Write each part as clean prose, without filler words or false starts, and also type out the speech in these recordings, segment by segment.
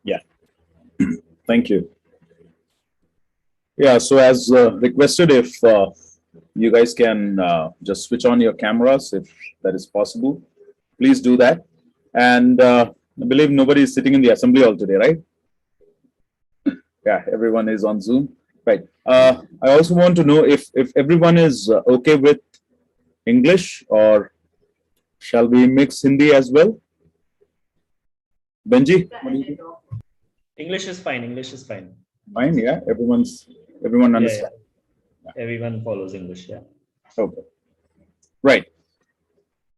Yeah, thank you. Yeah, so as requested, if you guys can just switch on your cameras, if that is possible, please do that. And I believe nobody is sitting in the assembly hall today, right? Yeah, everyone is on Zoom. Right. I also want to know if everyone is okay with English, or shall we mix Hindi as well? Benji, what do you think? English is fine. English is fine. Fine, yeah. Everyone Yeah, understands. everyone follows English. Yeah. Okay. Right.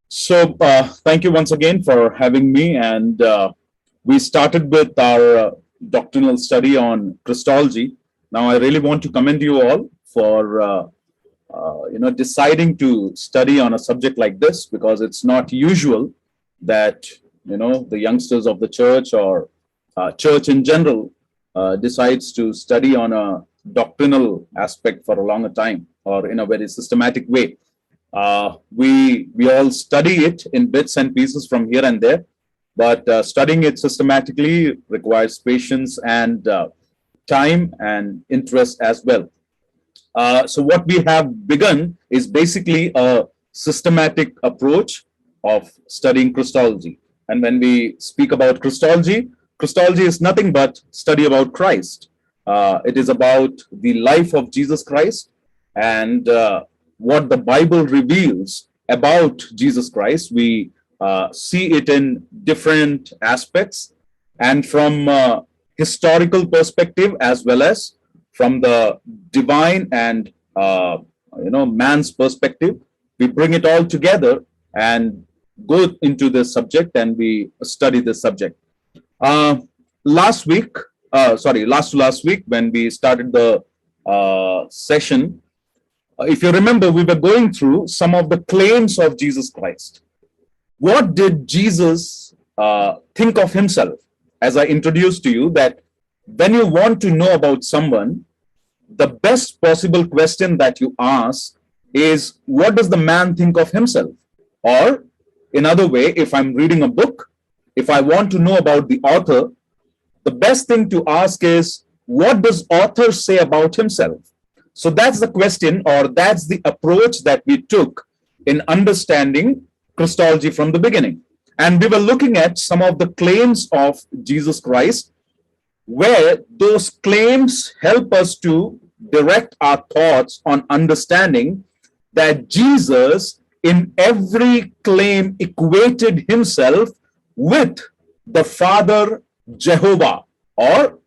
So thank you once again for having me. And we started with our doctrinal study on Christology. Now, I really want to commend you all for deciding to study on a subject like this, because it's not usual that the youngsters of the church, or church in general, decides to study on a doctrinal aspect for a longer time, or in a very systematic way. We all study it in bits and pieces from here and there, but studying it systematically requires patience and time and interest as well. So what we have begun is basically a systematic approach of studying Christology. And when we speak about Christology, Christology is nothing but study about Christ. It is about the life of Jesus Christ, and what the Bible reveals about Jesus Christ. We see it in different aspects, and from historical perspective, as well as from the divine and man's perspective. We bring it all together and go into this subject, and we study this subject. Last to last week, when we started the session, if you remember, we were going through some of the claims of Jesus Christ. What did Jesus think of himself? As I introduced to you, that when you want to know about someone, the best possible question that you ask is, what does the man think of himself? Or, in other way, if I'm reading a book, if I want to know about the author, the best thing to ask is, what does author say about himself? So that's the question, or that's the approach that we took in understanding Christology from the beginning. And we were looking at some of the claims of Jesus Christ, where those claims help us to direct our thoughts on understanding that Jesus, in every claim, equated himself with the Father Jehovah, or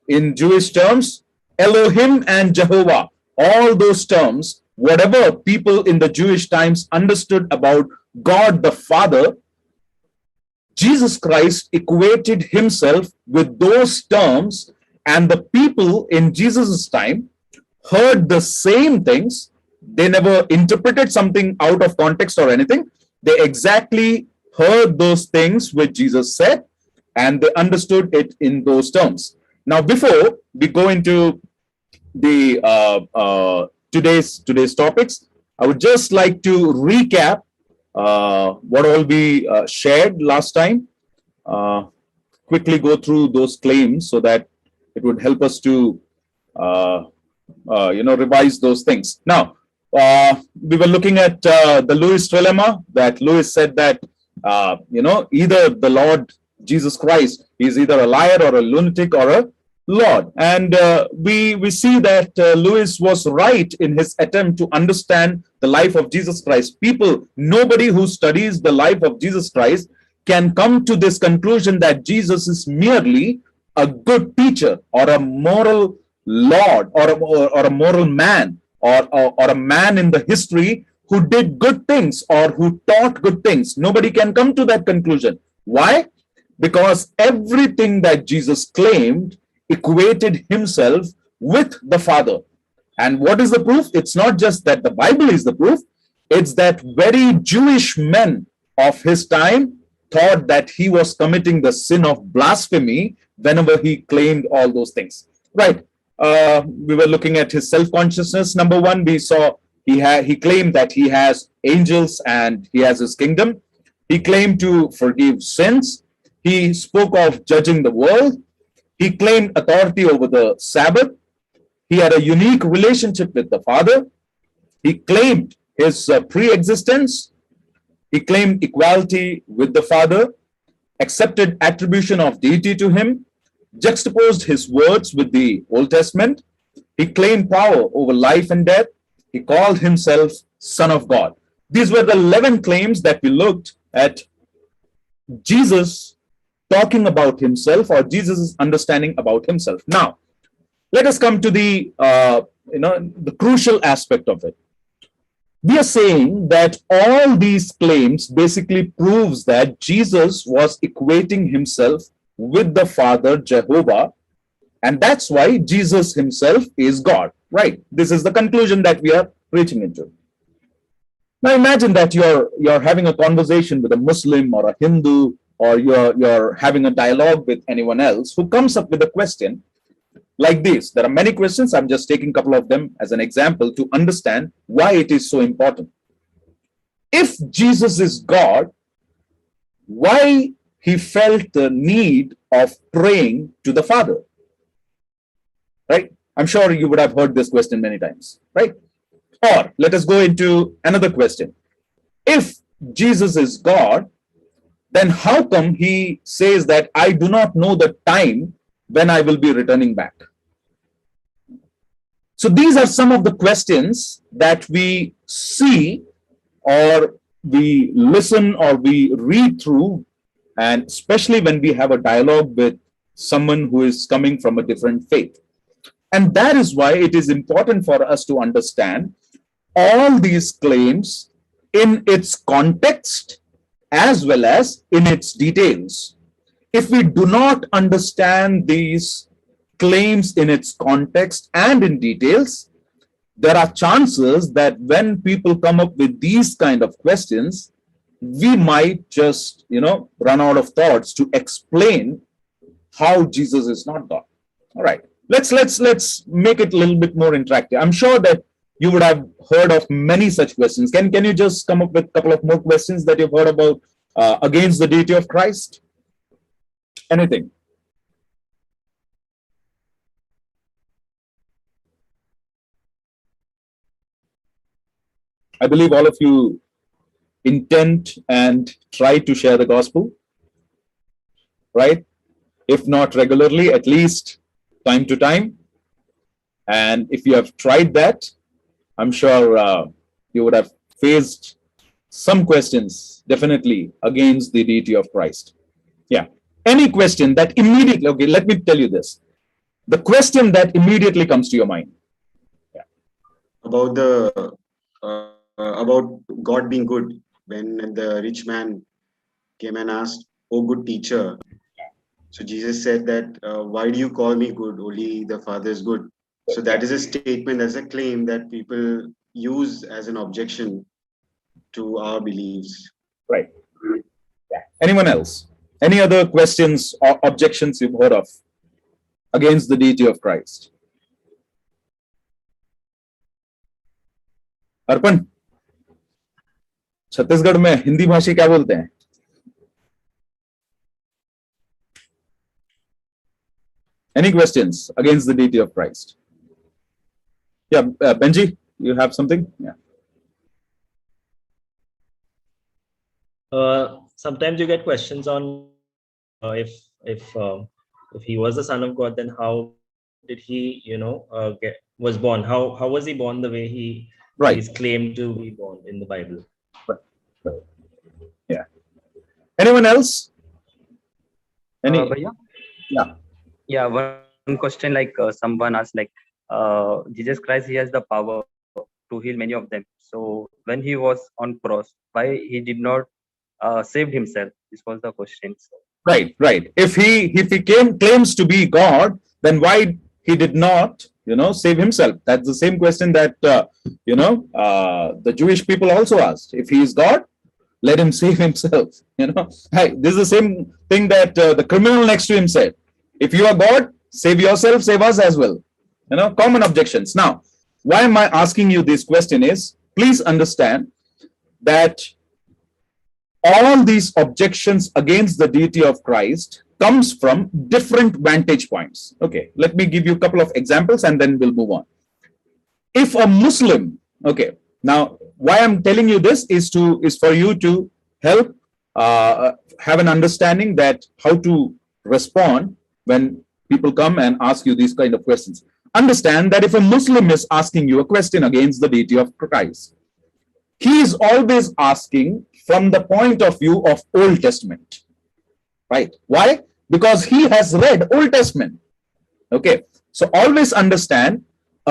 in Jewish terms, Elohim and Jehovah. All those terms, whatever people in the Jewish times understood about God the Father, Jesus Christ equated himself with those terms, and the people in Jesus' time heard the same things. They never interpreted something out of context or anything. They exactly heard those things which Jesus said, and they understood it in those terms. Now, before we go into the today's topics, I would just like to recap what all we shared last time. Quickly go through those claims so that it would help us to revise those things. Now, we were looking at the Lewis trilemma, that Lewis said that either the Lord Jesus Christ is either a liar or a lunatic or a Lord. And we see that Lewis was right in his attempt to understand the life of Jesus Christ. Nobody who studies the life of Jesus Christ can come to this conclusion that Jesus is merely a good teacher, or a moral Lord, or a moral man, or a man in the history who did good things or who taught good things. Nobody can come to that conclusion. Why? Because everything that Jesus claimed equated himself with the Father. And what is the proof? It's not just that the Bible is the proof, it's that very Jewish men of his time thought that he was committing the sin of blasphemy whenever he claimed all those things. Right. We were looking at his self-consciousness. Number one, we saw he claimed that he has angels and he has his kingdom. He claimed to forgive sins. He spoke of judging the world. He claimed authority over the Sabbath. He had a unique relationship with the Father. He claimed his pre-existence. He claimed equality with the Father, accepted attribution of deity to him, juxtaposed his words with the Old Testament. He claimed power over life and death. He called himself Son of God. These were the 11 claims that we looked at Jesus talking about himself, or Jesus' understanding about himself. Now, let us come to the crucial aspect of it. We are saying that all these claims basically proves that Jesus was equating himself with the Father Jehovah, and that's why Jesus himself is God, right? This is the conclusion that we are reaching into. Now imagine that you're having a conversation with a Muslim or a Hindu, or you're having a dialogue with anyone else who comes up with a question like this. There are many questions. I'm just taking a couple of them as an example to understand why it is so important. If Jesus is God, why he felt the need of praying to the Father? Right? I'm sure you would have heard this question many times, right? Or let us go into another question. If Jesus is God, then how come he says that I do not know the time when I will be returning back? So these are some of the questions that we see, or we listen, or we read through, and especially when we have a dialogue with someone who is coming from a different faith. And that is why it is important for us to understand all these claims in its context as well as in its details. If we do not understand these claims in its context and in details, there are chances that when people come up with these kind of questions, we might just, run out of thoughts to explain how Jesus is not God. All right, let's make it a little bit more interactive. I'm sure that you would have heard of many such questions. Can you just come up with a couple of more questions that you've heard about against the deity of Christ? Anything? I believe all of you intend and try to share the gospel, right? If not regularly, at least time to time. And if you have tried that, I'm sure you would have faced some questions definitely against the deity of Christ. Yeah. Any question that immediately, okay, let me tell you this. The question that immediately comes to your mind. Yeah. About God being good. When the rich man came and asked, "Oh, good teacher." So Jesus said that, "Why do you call me good? Only the Father is good." So that is a statement, as a claim that people use as an objection to our beliefs. Right. Yeah. Anyone else? Any other questions or objections you've heard of against the deity of Christ? अर्पण, छत्तीसगढ़ में हिंदी भाषी क्या बोलते हैं? Any questions against the deity of Christ? Yeah, Benji, you have something? Yeah. Sometimes you get questions on if he was the Son of God, then how did he, was born? How was he born the way he is claimed to be born in the Bible? Right. Yeah. Anyone else? Yeah, one question, like someone asked, like Jesus Christ, he has the power to heal many of them. So when he was on cross, why he did not save himself? This was the question. Right. If he claims to be God, then why he did not, save himself? That's the same question that the Jewish people also asked. If he is God, let him save himself. Hey, this is the same thing that the criminal next to him said. If you are God, save yourself, save us as well. Common objections. Now, why am I asking you this question is, please understand that all these objections against the deity of Christ comes from different vantage points. Okay, let me give you a couple of examples and then we'll move on. If a Muslim, okay, now why I'm telling you this is for you to help have an understanding that how to respond when people come and ask you these kind of questions. Understand that if a Muslim is asking you a question against the deity of Christ, he is always asking from the point of view of Old Testament, right? Why? Because he has read Old Testament. Okay, so always understand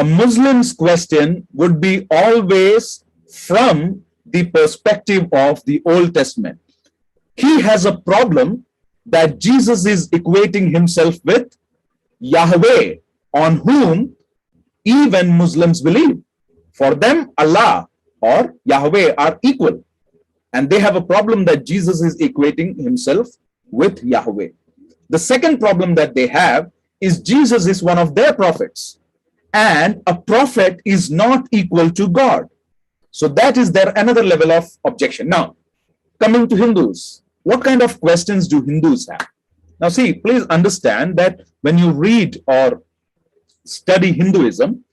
a Muslim's question would be always from the perspective of the Old Testament. He has a problem that Jesus is equating himself with Yahweh, on whom even Muslims believe. For them, Allah or Yahweh are equal. And they have a problem that Jesus is equating himself with Yahweh. The second problem that they have is Jesus is one of their prophets. And a prophet is not equal to God. So that is their another level of objection. Now, coming to Hindus, what kind of questions do Hindus have? Now see, please understand that when you read or study Hinduism,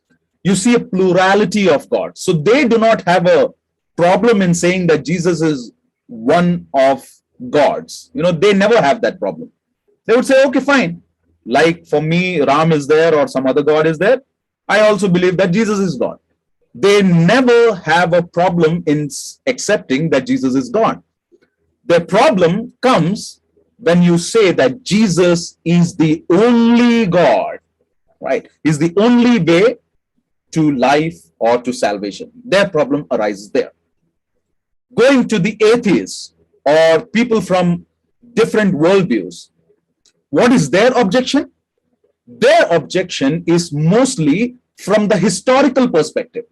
you see a plurality of gods. So they do not have a problem in saying that Jesus is one of gods. You know, they never have that problem. They would say, okay, fine. Like for me, Ram is there or some other God is there. I also believe that Jesus is God. They never have a problem in accepting that Jesus is God. The problem comes when you say that Jesus is the only God, right? Is the only way to life or to salvation. Their problem arises there. Going to the atheists or people from different worldviews, what is their objection? Their objection is mostly from the historical perspective.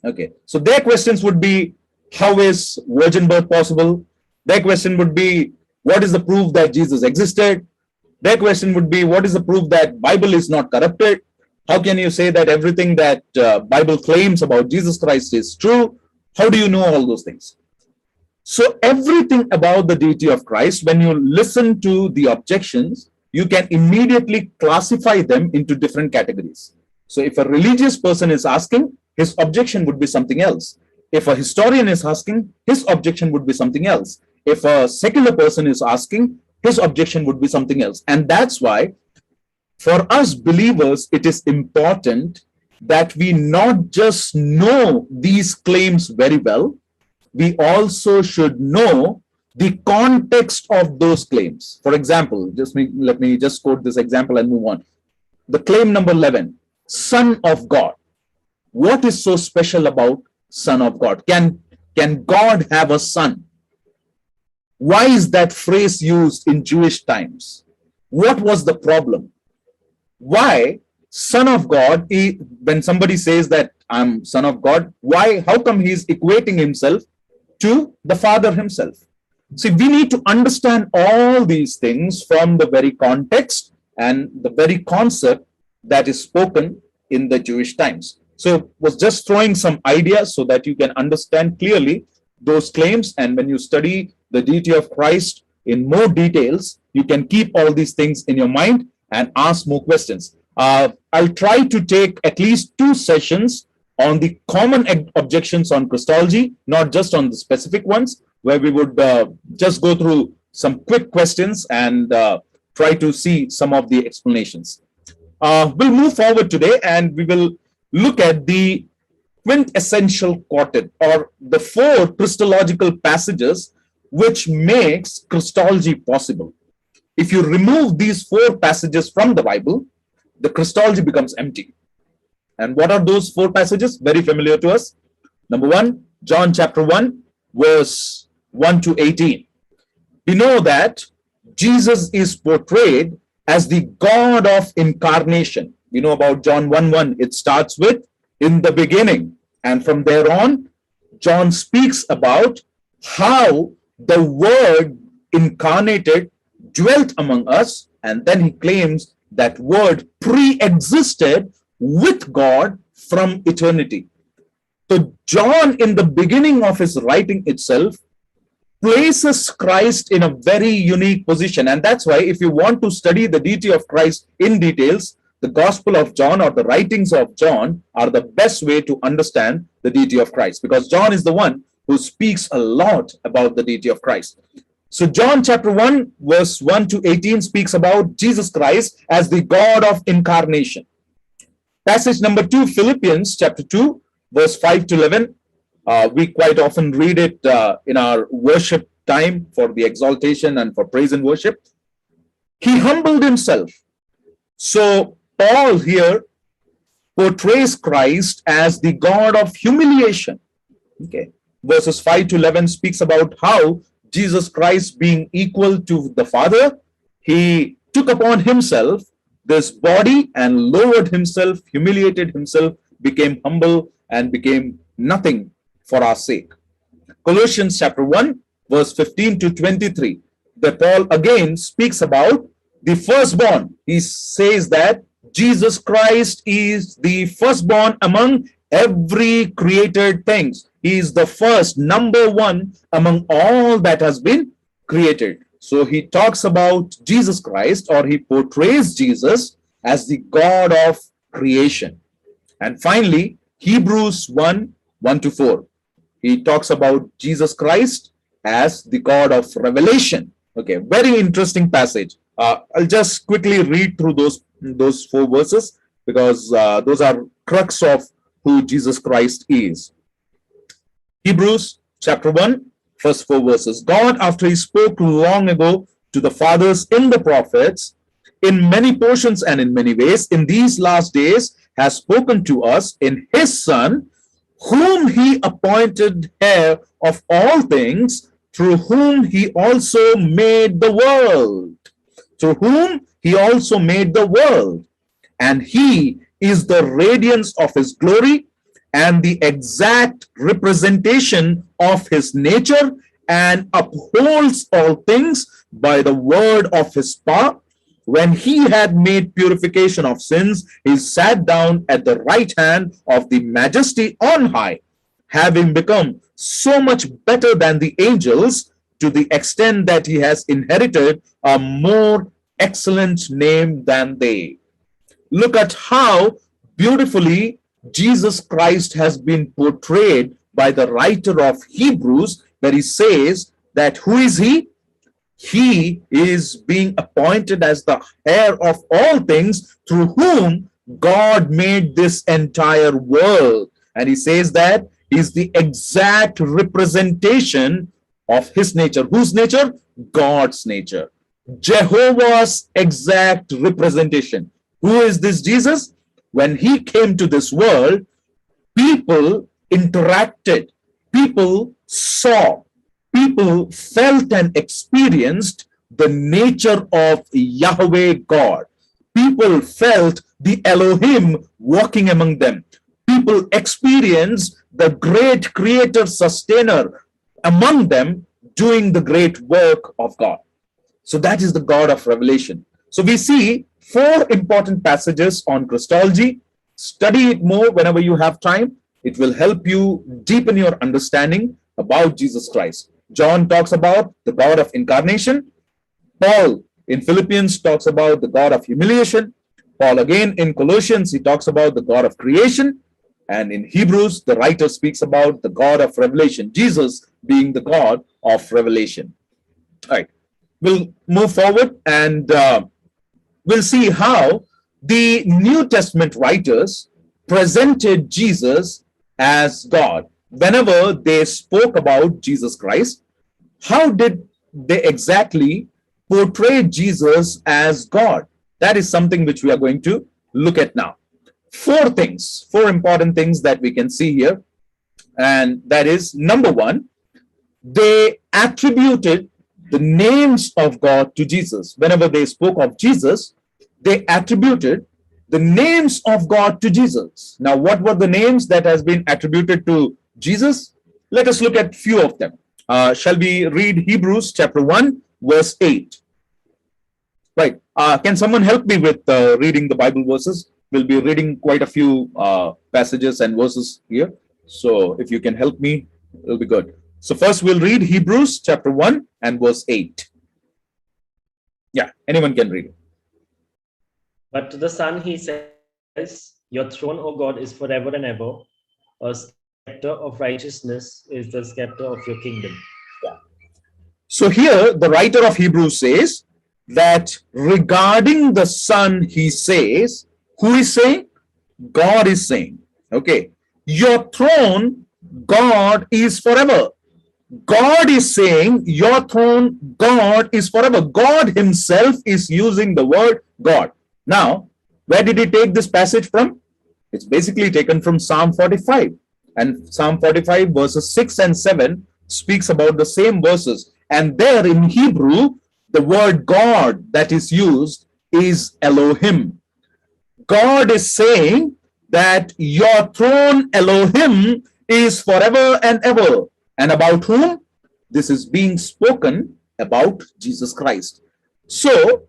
Okay, so their questions would be, how is virgin birth possible? Their question would be, what is the proof that Jesus existed? Their question would be, what is the proof that Bible is not corrupted? How can you say that everything that Bible claims about Jesus Christ is true? How do you know all those things? So everything about the deity of Christ, when you listen to the objections, you can immediately classify them into different categories. So if a religious person is asking, his objection would be something else. If a historian is asking, his objection would be something else. If a secular person is asking, his objection would be something else. And that's why for us believers, it is important that we not just know these claims very well, we also should know the context of those claims. For example, let me just quote this example and move on. The claim number 11, Son of God. What is so special about Son of God? Can God have a son? Why is that phrase used in Jewish times? What was the problem? Why Son of God, when somebody says that I'm Son of God, how come he's equating himself to the Father himself? See, we need to understand all these things from the very context and the very concept that is spoken in the Jewish times. So was just throwing some ideas so that you can understand clearly those claims. And when you study the deity of Christ in more details, you can keep all these things in your mind and ask more questions. I'll try to take at least 2 sessions on the common objections on Christology, not just on the specific ones, where we would just go through some quick questions and try to see some of the explanations. We'll move forward today and we will look at the quintessential quartet, or the 4 Christological passages which makes Christology possible. If you remove these 4 passages from the Bible, the Christology becomes empty. And what are those 4 passages? Very familiar to us. Number 1, John chapter 1, verse 1 to 18. We know that Jesus is portrayed as the God of incarnation. We know about John 1:1. It starts with, in the beginning. And from there on, John speaks about how the Word incarnated dwelt among us. And then he claims that Word pre-existed with God from eternity. So John, in the beginning of his writing itself, places Christ in a very unique position. And that's why if you want to study the deity of Christ in details, the Gospel of John or the writings of John are the best way to understand the deity of Christ, because John is the one who speaks a lot about the deity of Christ. So John chapter 1, verse 1 to 18 speaks about Jesus Christ as the God of incarnation. Passage number 2, Philippians chapter 2, verse 5 to 11. We quite often read it in our worship time for the exaltation and for praise and worship. He humbled himself. So Paul here portrays Christ as the God of humiliation. Okay. Verses 5 to 11 speaks about how Jesus Christ, being equal to the Father, he took upon himself this body and lowered himself, humiliated himself, became humble and became nothing for our sake. Colossians chapter 1, verse 15 to 23, that Paul again speaks about the firstborn. He says that Jesus Christ is the firstborn among every created things. He is the first, number one among all that has been created. So he talks about Jesus Christ, or he portrays Jesus as the God of creation. And finally, Hebrews 1, 1 to 4. He talks about Jesus Christ as the God of revelation. Okay, very interesting passage. I'll just quickly read through those 4 verses, because those are crux of who Jesus Christ is. Hebrews chapter 1, first 4 verses. God, after he spoke long ago to the fathers in the prophets, in many portions and in many ways, in these last days, has spoken to us in his Son, whom he appointed heir of all things, through whom he also made the world. Through whom he also made the world. And he is the radiance of his glory and the exact representation of his nature, and upholds all things by the word of his power. When he had made purification of sins, he sat down at the right hand of the majesty on high, having become so much better than the angels, to the extent that he has inherited a more excellent name than they. Look at how beautifully Jesus Christ has been portrayed by the writer of Hebrews, where he says that who is he? He is being appointed as the heir of all things, through whom God made this entire world. And he says that he is the exact representation of his nature. Whose nature? God's nature. Jehovah's exact representation. Who is this Jesus? When he came to this world, people interacted, people saw, people felt and experienced the nature of Yahweh God. People felt the Elohim walking among them. People experienced the great creator sustainer among them, doing the great work of God. So that is the God of revelation. So we see 4 important passages on Christology. Study it more whenever you have time. It will help you deepen your understanding about Jesus Christ. John talks about the God of incarnation. Paul in Philippians talks about the God of humiliation. Paul again in Colossians, he talks about the God of creation. And in Hebrews, the writer speaks about the God of revelation, Jesus being the God of revelation. All right, we'll move forward and we'll see how the New Testament writers presented Jesus as God. Whenever they spoke about Jesus Christ, how did they exactly portray Jesus as God? That is something which we are going to look at now. 4 things, 4 important things that we can see here. And that is, number 1, they attributed the names of God to Jesus. Whenever they spoke of Jesus, they attributed the names of God to Jesus. Now, what were the names that has been attributed to Jesus? Let us look at few of them. Shall we read Hebrews chapter 1, verse 8? Right. Can someone help me with reading the Bible verses? We'll be reading quite a few passages and verses here. So if you can help me, it'll be good. So first we'll read Hebrews chapter 1 and verse 8. Yeah, anyone can read it. But to the Son he says, your throne, O God, is forever and ever. A scepter of righteousness is the scepter of your kingdom. So here the writer of Hebrews says that regarding the Son, he says, who is saying? God is saying, okay, your throne, God, is forever. God is saying, your throne, God, is forever. God himself is using the word God. Now, where did he take this passage from? It's basically taken from Psalm 45. And Psalm 45 verses 6 and 7 speaks about the same verses. And there in Hebrew, the word God that is used is Elohim. God is saying that your throne, Elohim, is forever and ever. And about whom? This is being spoken about Jesus Christ. So,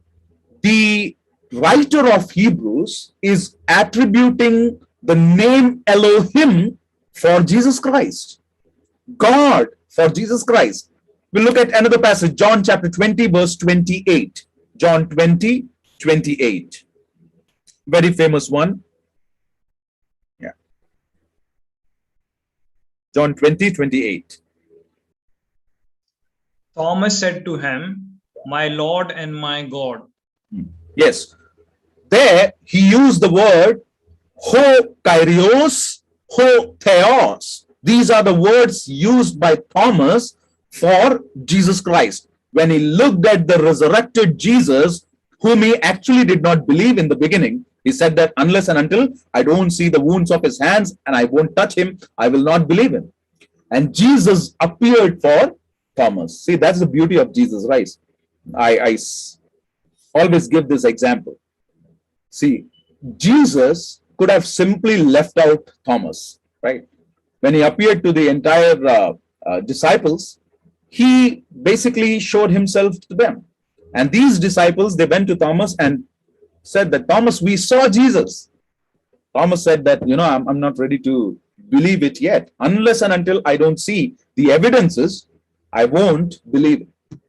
the writer of Hebrews is attributing the name Elohim for Jesus Christ. God for Jesus Christ. We'll look at another passage, John chapter 20, verse 28. John 20, 28. Very famous one. Yeah. John 20, 28. Thomas said to him, my Lord and my God. Yes. There he used the word ho kyrios, ho theos. These are the words used by Thomas for Jesus Christ. When he looked at the resurrected Jesus, whom he actually did not believe in the beginning, he said that unless and until I don't see the wounds of his hands and I won't touch him, I will not believe him. And Jesus appeared for Thomas. See, that's the beauty of Jesus, right? I always give this example. See, Jesus could have simply left out Thomas, right? When he appeared to the entire disciples, he basically showed himself to them. And these disciples, they went to Thomas and said that, Thomas, we saw Jesus. Thomas said that, I'm not ready to believe it yet. Unless and until I don't see the evidences, I won't believe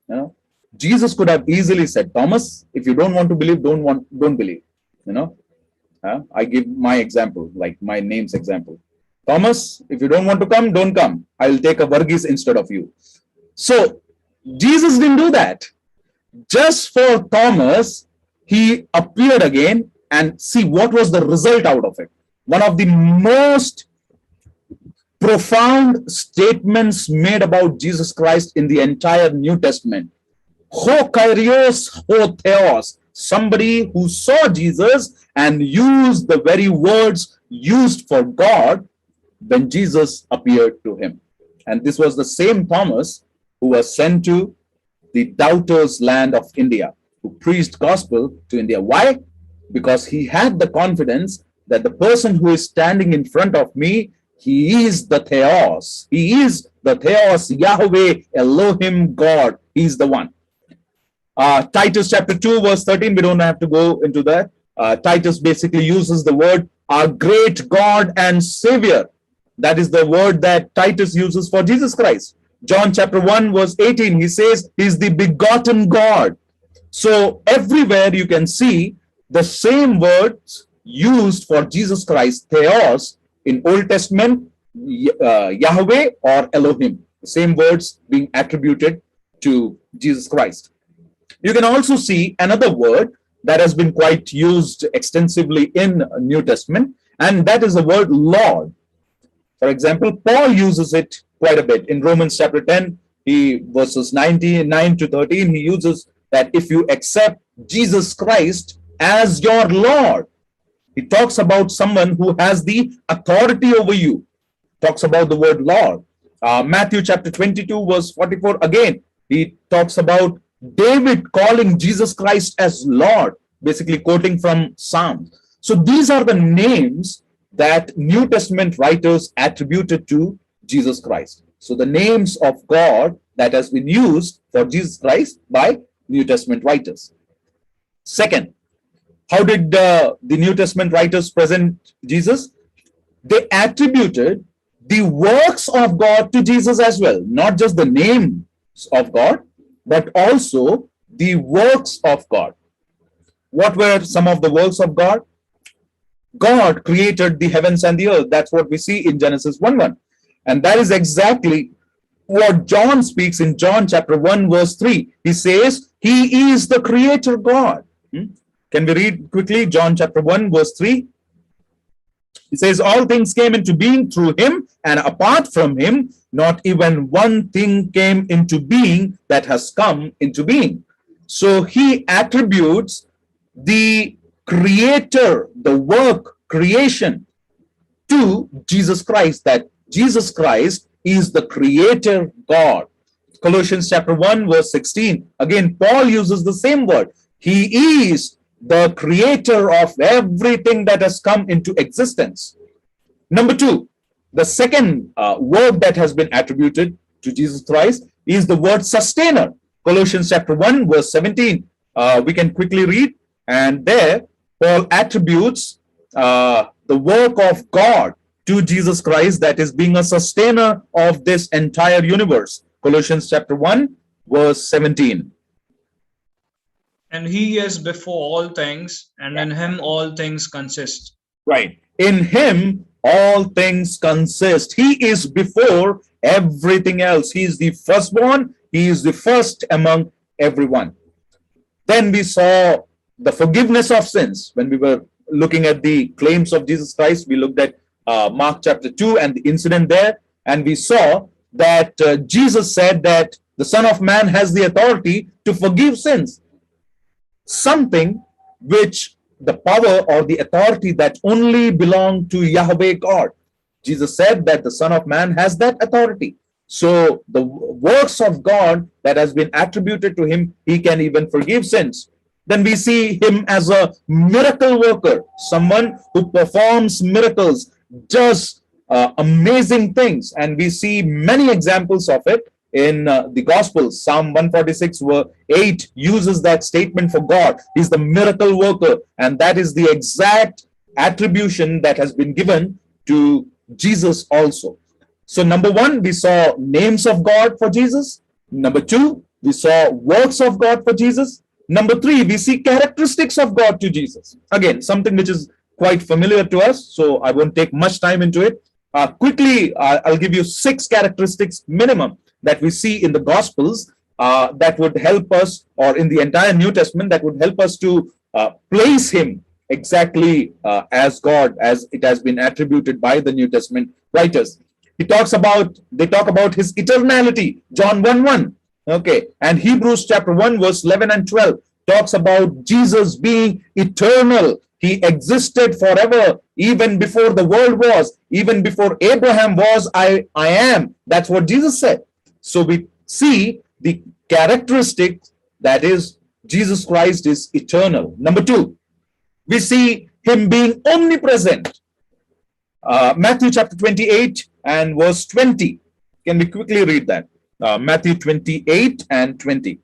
it. Jesus could have easily said, Thomas, if you don't want to believe, don't believe. I give my example, like my name's example. Thomas, if you don't want to come, don't come. I will take a Varghese instead of you. So Jesus didn't do that. Just for Thomas, he appeared again, and see what was the result out of it. One of the most profound statements made about Jesus Christ in the entire New Testament. Ho kyrios, ho theos. Somebody who saw Jesus and used the very words used for God when Jesus appeared to him. And this was the same Thomas who was sent to the doubters' land of India, who preached gospel to India. Why? Because he had the confidence that the person who is standing in front of me, he is the Theos. He is the Theos, Yahweh, Elohim, God. He is the one. Titus chapter 2, verse 13, we don't have to go into that. Titus basically uses the word, our great God and Savior. That is the word that Titus uses for Jesus Christ. John chapter 1, verse 18, he says, he is the begotten God. So everywhere you can see the same words used for Jesus Christ, Theos, in Old Testament, Yahweh or Elohim. The same words being attributed to Jesus Christ. You can also see another word that has been quite used extensively in New Testament, and that is the word Lord. For example, Paul uses it quite a bit. In Romans chapter 10, verses 9 to 13, he uses that if you accept Jesus Christ as your Lord, he talks about someone who has the authority over you. Talks about the word Lord. Matthew chapter 22, verse 44, again, he talks about David calling Jesus Christ as Lord, basically quoting from Psalms. So these are the names that New Testament writers attributed to Jesus Christ. So the names of God that has been used for Jesus Christ by New Testament writers. Second, how did the New Testament writers present Jesus? They attributed the works of God to Jesus as well, not just the names of God, but also the works of God. What were some of the works of God? God created the heavens and the earth. That's what we see in Genesis 1:1. And that is exactly what John speaks in John chapter 1, verse 3. He says, He is the creator God. Can we read quickly John chapter 1, verse 3? He says, all things came into being through him, and apart from him, not even one thing came into being that has come into being. So he attributes the creator, the work, creation, to Jesus Christ, that Jesus Christ is the creator God. Colossians chapter 1, verse 16. Again, Paul uses the same word. He is the creator of everything that has come into existence. Number two, the second word that has been attributed to Jesus Christ is the word sustainer. Colossians chapter 1, verse 17. We can quickly read, and there Paul attributes the work of God to Jesus Christ, that is being a sustainer of this entire universe. Colossians chapter 1, verse 17. And he is before all things, and in him all things consist. Right. In him all things consist. He is before everything else. He is the firstborn. He is the first among everyone. Then we saw the forgiveness of sins. When we were looking at the claims of Jesus Christ, we looked at Mark chapter 2 and the incident there, and we saw that Jesus said that the Son of Man has the authority to forgive sins. Something which the power or the authority that only belong to Yahweh God. Jesus said that the Son of Man has that authority. So the works of God that has been attributed to him, he can even forgive sins. Then we see him as a miracle worker, someone who performs miracles, does amazing things. And we see many examples of it in the Gospels. Psalm 146 verse 8 uses that statement for God. He's the miracle worker, and that is the exact attribution that has been given to Jesus also. So number one, we saw names of God for Jesus. Number two, we saw works of God for Jesus. Number three, we see characteristics of God to Jesus. Again, something which is quite familiar to us, so I won't take much time into it. Quickly, I'll give you 6 characteristics minimum that we see in the Gospels that would help us, or in the entire New Testament, that would help us to place him exactly as God, as it has been attributed by the New Testament writers. They talk about his eternality, John 1:1. Okay, and Hebrews chapter 1, verse 11 and 12 talks about Jesus being eternal. He existed forever, even before the world was, even before Abraham was, I am. That's what Jesus said. So we see the characteristic, that is, Jesus Christ is eternal. Number two, we see him being omnipresent. Matthew chapter 28 and verse 20. Can we quickly read that? Matthew 28 and 20.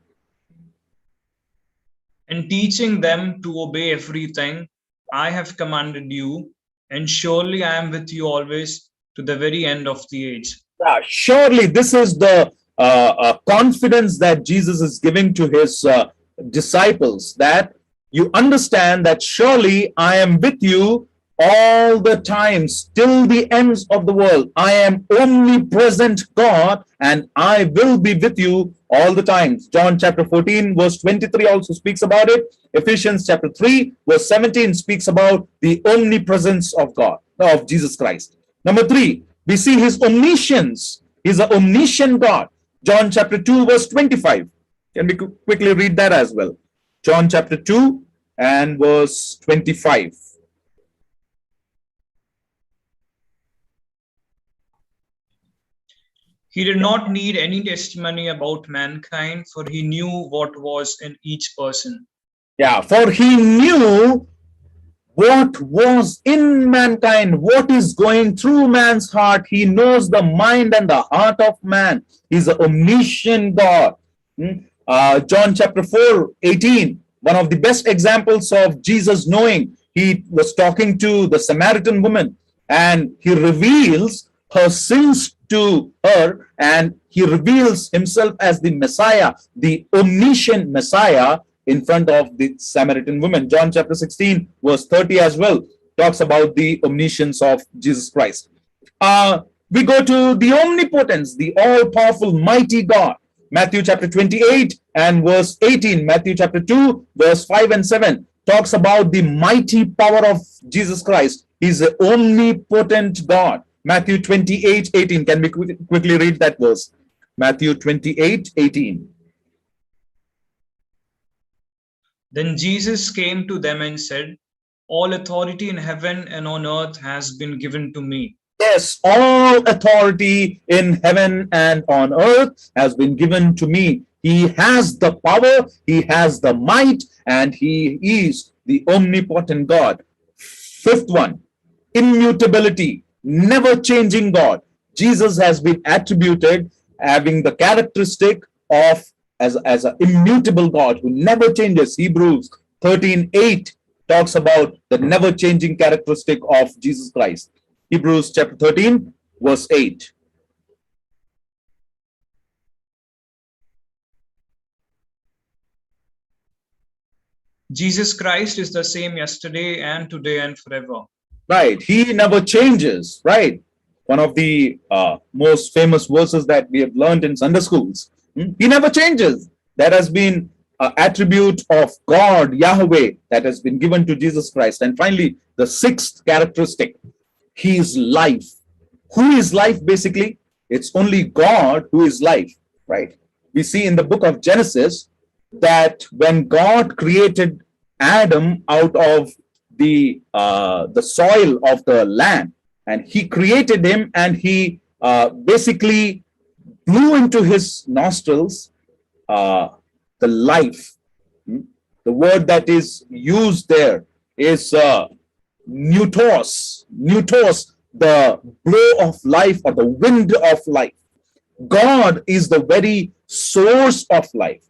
And teaching them to obey everything I have commanded you, and surely I am with you always to the very end of the age. Surely this is the confidence that Jesus is giving to his disciples, that you understand that surely I am with you all the times till the ends of the world. I am omnipresent God, and I will be with you all the times. John chapter 14 verse 23 also speaks about it. Ephesians chapter 3 verse 17 speaks about the omnipresence of God, of Jesus Christ. Number 3, we see his omniscience. He's an omniscient God. John chapter 2 verse 25. Can we quickly read that as well? John chapter 2 and verse 25. He did not need any testimony about mankind, for he knew what was in each person. Yeah, for he knew what was in mankind, what is going through man's heart. He knows the mind and the heart of man. He's an omniscient God. John chapter 4, 18, one of the best examples of Jesus knowing. He was talking to the Samaritan woman, and he reveals her sins to her, and he reveals himself as the Messiah, the omniscient Messiah, in front of the Samaritan woman. John chapter 16, verse 30 as well talks about the omniscience of Jesus Christ. We go to the omnipotence, the all-powerful, mighty God. Matthew chapter 28 and verse 18. Matthew chapter 2, verse 5 and 7 talks about the mighty power of Jesus Christ. He's the omnipotent God. Matthew 28, 18. Can we quickly read that verse? Matthew 28, 18. Then Jesus came to them and said, all authority in heaven and on earth has been given to me. Yes, all authority in heaven and on earth has been given to me. He has the power, he has the might, and he is the omnipotent God. Fifth one, immutability, never changing God. Jesus has been attributed having the characteristic of as an immutable God who never changes. Hebrews 13:8 talks about the never changing characteristic of Jesus Christ. Hebrews chapter 13, verse 8. Jesus Christ is the same yesterday and today and forever. Right. He never changes. Right. One of the most famous verses that we have learned in Sunday schools. He never changes. That has been an attribute of God, Yahweh, that has been given to Jesus Christ. And finally, the sixth characteristic, he is life. Who is life basically? It's only God who is life, right? We see in the book of Genesis that when God created Adam out of the soil of the land, and he created him, and he basically blew into his nostrils the life. The word that is used there is pneutos, the blow of life or the wind of life. God is the very source of life.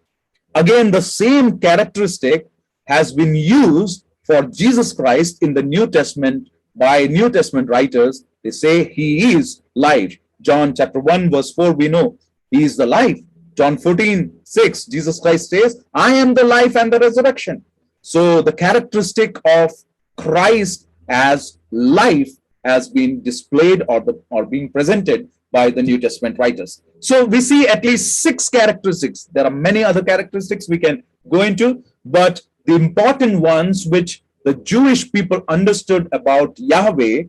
Again, the same characteristic has been used for Jesus Christ in the New Testament by New Testament writers. They say he is life. John chapter 1 verse 4, we know he is the life. John 14:6, Jesus Christ says, I am the life and the resurrection. So the characteristic of Christ as life has been displayed or being presented by the New Testament writers. So we see at least 6 characteristics. There are many other characteristics we can go into, but the important ones which the Jewish people understood about Yahweh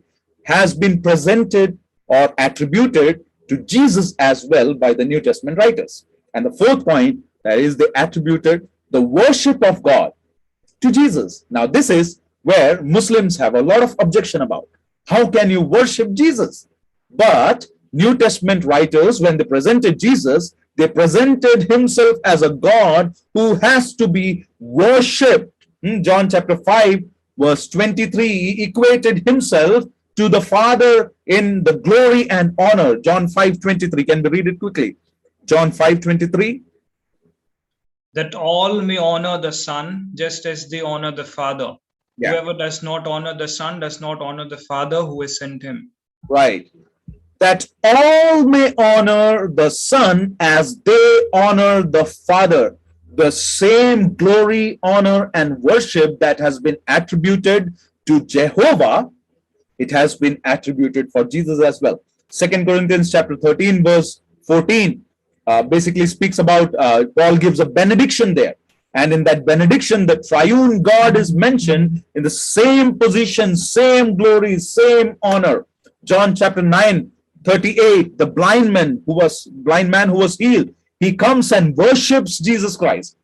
has been presented or attributed to Jesus as well by the New Testament writers. And the fourth point, that is, they attributed the worship of God to Jesus. Now, this is where Muslims have a lot of objection about. How can you worship Jesus? But New Testament writers, when they presented Jesus, they presented himself as a God who has to be worshipped. John chapter 5, verse 23, he equated himself to the Father in the glory and honor. John 5:23. Can we read it quickly? John 5:23. That all may honor the Son just as they honor the Father. Yeah. Whoever does not honor the Son does not honor the Father who has sent him. Right. That all may honor the Son as they honor the Father. The same glory, honor, and worship that has been attributed to Jehovah, it has been attributed for Jesus as well. 2 Corinthians chapter 13, verse 14, basically speaks about, Paul gives a benediction there. And in that benediction, the triune God is mentioned in the same position, same glory, same honor. John chapter 9:38, the blind man who was healed, he comes and worships Jesus Christ.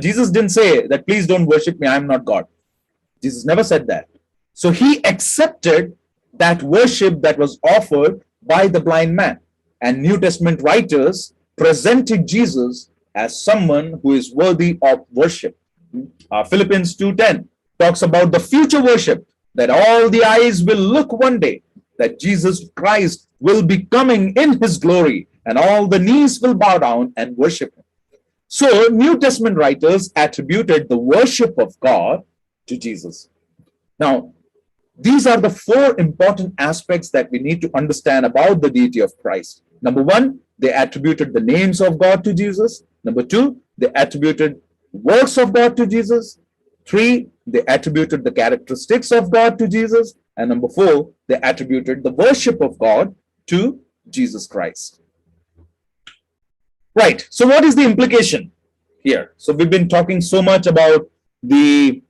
Jesus didn't say that, please don't worship me, I'm not God. Jesus never said that. So he accepted that worship that was offered by the blind man. And New Testament writers presented Jesus as someone who is worthy of worship. Philippians 2:10 talks about the future worship, that all the eyes will look one day, that Jesus Christ will be coming in his glory, and all the knees will bow down and worship him. So New Testament writers attributed the worship of God to Jesus. Now, These are the four important aspects that we need to understand about the deity of Christ. Number one, they attributed the names of God to Jesus. Number two, they attributed works of God to Jesus. Three, they attributed the characteristics of God to Jesus. And number four, they attributed the worship of God to Jesus Christ. Right. So what is the implication here? So we've been talking so much about the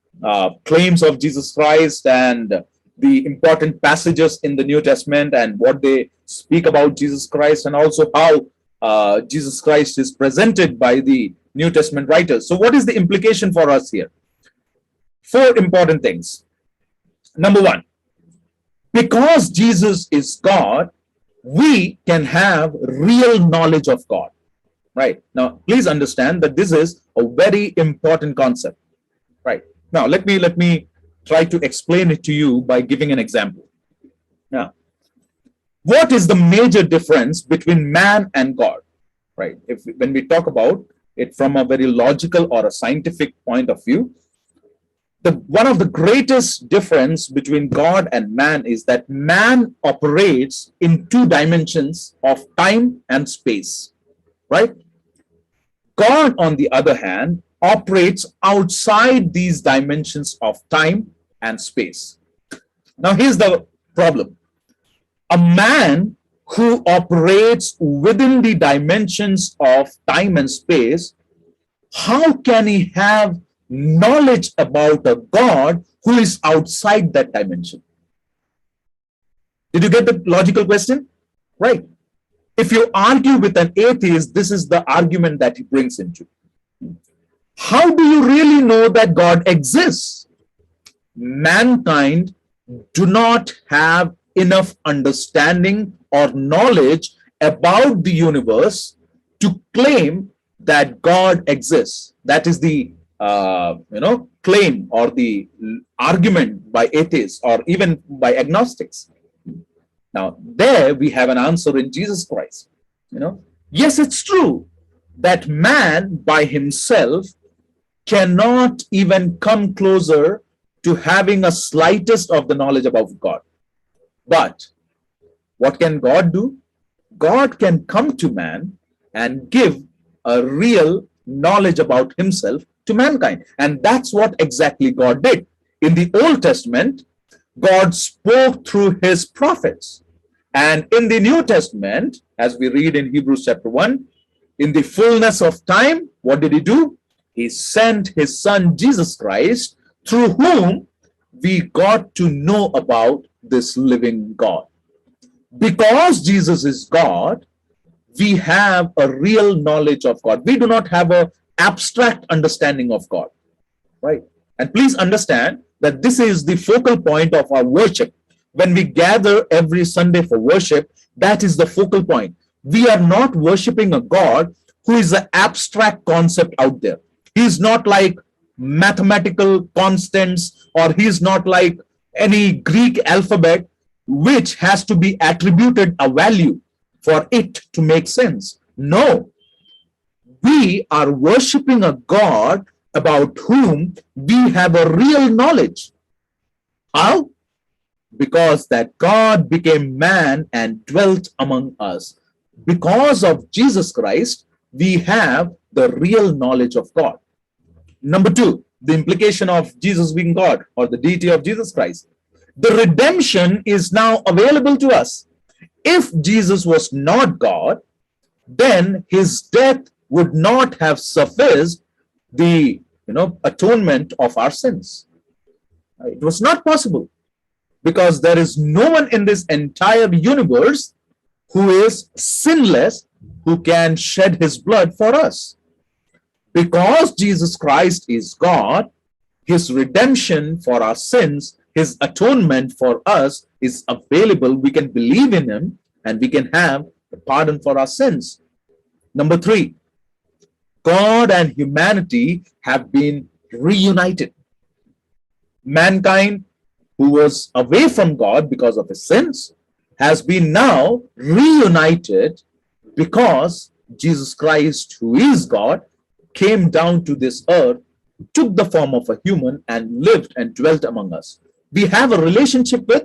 claims of Jesus Christ and the important passages in the New Testament and what they speak about Jesus Christ, and also how Jesus Christ is presented by the New Testament writers. So what is the implication for us here? Four important things. Number one, because Jesus is God, we can have real knowledge of God. Right. Now, please understand that this is a very important concept. Right. Now, let me try to explain it to you by giving an example. Now, what is the major difference between man and God? Right. When we talk about it from a very logical or a scientific point of view, one of the greatest difference between God and man is that man operates in two dimensions of time and space. Right? God, on the other hand, operates outside these dimensions of time and space. Now, here's the problem. A man who operates within the dimensions of time and space, how can he have knowledge about a God who is outside that dimension? Did you get the logical question? Right. If you argue with an atheist, this is the argument that he brings into. How do you really know that God exists? Mankind do not have enough understanding or knowledge about the universe to claim that God exists. That is the claim or the argument by atheists or even by agnostics. Now, there we have an answer in Jesus Christ. Yes, it's true that man by himself cannot even come closer to having a slightest of the knowledge about God. But what can God do? God can come to man and give a real knowledge about himself to mankind. And that's what exactly God did. In the Old Testament, God spoke through his prophets. And in the New Testament, as we read in Hebrews chapter 1, in the fullness of time, what did he do? He sent his son Jesus Christ, through whom we got to know about this living God. Because Jesus is God, we have a real knowledge of God. We do not have an abstract understanding of God. Right? And please understand that this is the focal point of our worship. When we gather every Sunday for worship, that is the focal point. We are not worshiping a God who is an abstract concept out there. He is not like mathematical constants, or he is not like any Greek alphabet which has to be attributed a value for it to make sense. No, we are worshiping a God about whom we have a real knowledge. How? Because that God became man and dwelt among us. Because of Jesus Christ, we have the real knowledge of God. Number two, the implication of Jesus being God, or the deity of Jesus Christ. The redemption is now available to us. If Jesus was not God, then his death would not have sufficed the atonement of our sins. It was not possible, because there is no one in this entire universe who is sinless, who can shed his blood for us. Because Jesus Christ is God, his redemption for our sins, his atonement for us is available. We can believe in him and we can have the pardon for our sins. Number three, God and humanity have been reunited. Mankind, who was away from God because of his sins, has been now reunited because Jesus Christ, who is God, came down to this earth, took the form of a human, and lived and dwelt among us. We have a relationship with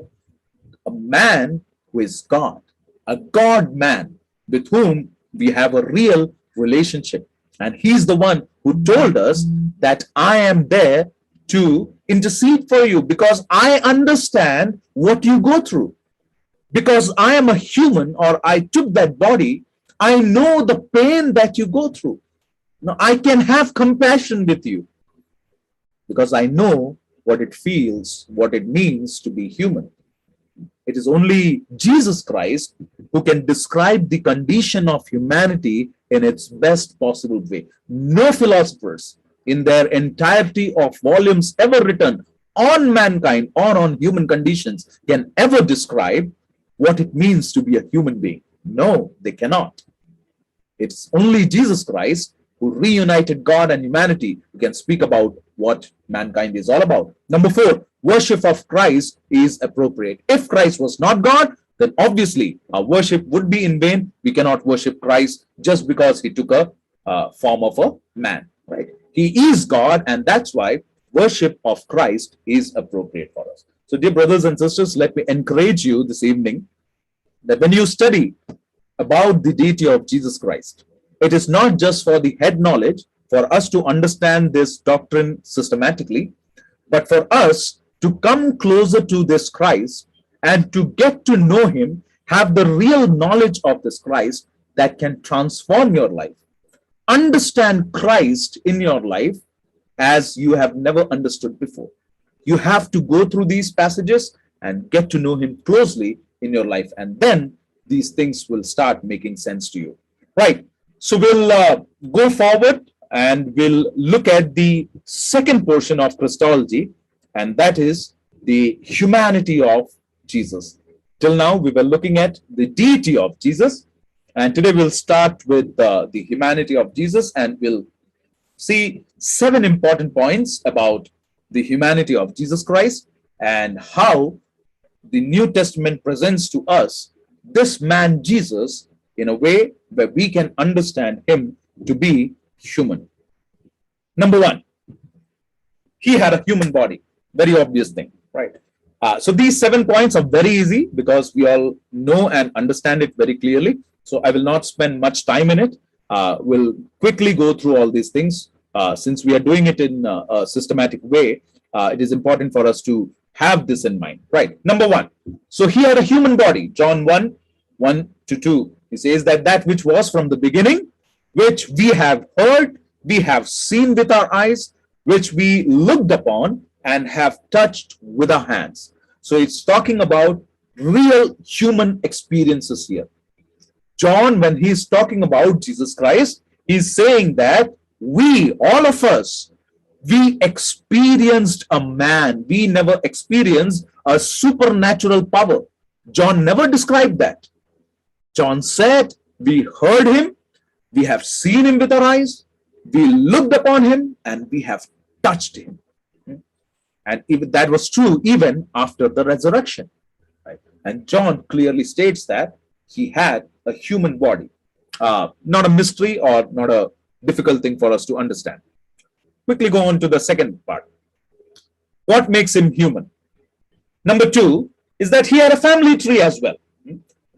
a man who is God, a God man with whom we have a real relationship. And he's the one who told us that I am there to intercede for you because I understand what you go through. Because I am a human, or I took that body, I know the pain that you go through. Now, I can have compassion with you because I know what it feels, what it means to be human. It is only Jesus Christ who can describe the condition of humanity in its best possible way. No philosophers in their entirety of volumes ever written on mankind or on human conditions can ever describe what it means to be a human being. No, they cannot. It's only Jesus Christ who reunited God and humanity who can speak about what mankind is all about. Number 4, worship of Christ is appropriate. If Christ was not God, then obviously our worship would be in vain. We cannot worship Christ just because he took a form of a man, right? He is God, and that's why worship of Christ is appropriate for us. So, dear brothers and sisters, let me encourage you this evening that when you study about the deity of Jesus Christ, it is not just for the head knowledge, for us to understand this doctrine systematically, but for us to come closer to this Christ and to get to know him, have the real knowledge of this Christ that can transform your life. Understand Christ in your life as you have never understood before. You have to go through these passages and get to know him closely in your life, and then these things will start making sense to you. Right. So we'll go forward and we'll look at the second portion of Christology, and that is the humanity of Jesus. Till now, we were looking at the deity of Jesus, and today we'll start with the humanity of Jesus, and we'll see 7 important points about the humanity of Jesus Christ and how the New Testament presents to us this man Jesus in a way where we can understand him to be human. Number 1, he had a human body. Very obvious thing, right? So these 7 points are very easy because we all know and understand it very clearly. So I will not spend much time in it. We'll quickly go through all these things. Since we are doing it in a systematic way, it is important for us to have this in mind, right? Number 1, so he had a human body. John 1:1-2. He says that which was from the beginning, which we have heard, we have seen with our eyes, which we looked upon and have touched with our hands. So it's talking about real human experiences here. John, when he's talking about Jesus Christ, he's saying that we, all of us, we experienced a man. We never experienced a supernatural power. John never described that. John said, we heard him, we have seen him with our eyes, we looked upon him, and we have touched him. And even that was true even after the resurrection. Right? And John clearly states that he had a human body. Not a mystery or not a difficult thing for us to understand. Quickly go on to the second part. What makes him human? Number 2 is that he had a family tree as well.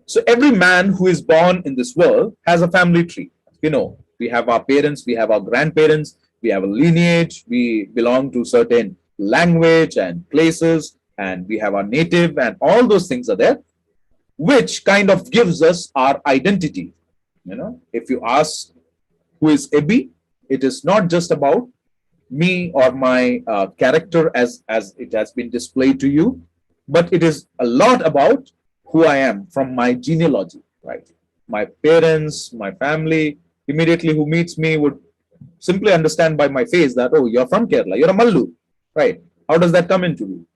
So every man who is born in this world has a family tree. You know, we have our parents, we have our grandparents, we have a lineage, we belong to certain language and places, and we have our native, and all those things are there, which kind of gives us our identity. You know, if you ask who is Ebi, it is not just about me or my character as it has been displayed to you, but it is a lot about who I am from my genealogy, right? My parents, my family, immediately who meets me would simply understand by my face that, oh, you're from Kerala, you're a Mallu, right? How does that come into you?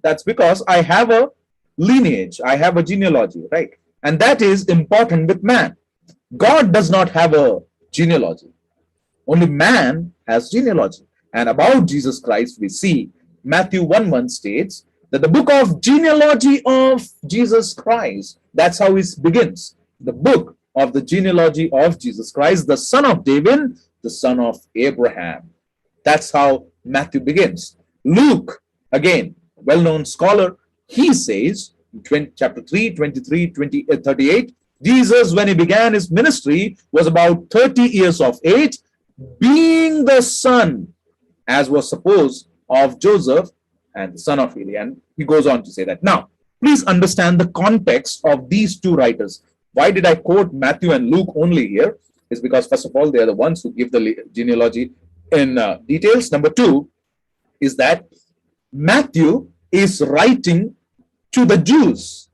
That's because I have a lineage, I have a genealogy, right? And that is important with man. God does not have a genealogy. Only man has genealogy. And about Jesus Christ, we see Matthew 1:1 states that the book of genealogy of Jesus Christ, that's how it begins. The book of the genealogy of Jesus Christ, the son of David, the son of Abraham. That's how Matthew begins. Luke, again, well-known scholar, he says, in chapter 3, 23, 38, Jesus, when he began his ministry, was about 30 years of age, being the son, as was supposed, of Joseph and the son of Eli. And he goes on to say that. Now, please understand the context of these two writers. Why did I quote Matthew and Luke only here? Is because, first of all, they are the ones who give the genealogy in details. Number two is that Matthew is writing to the Jews.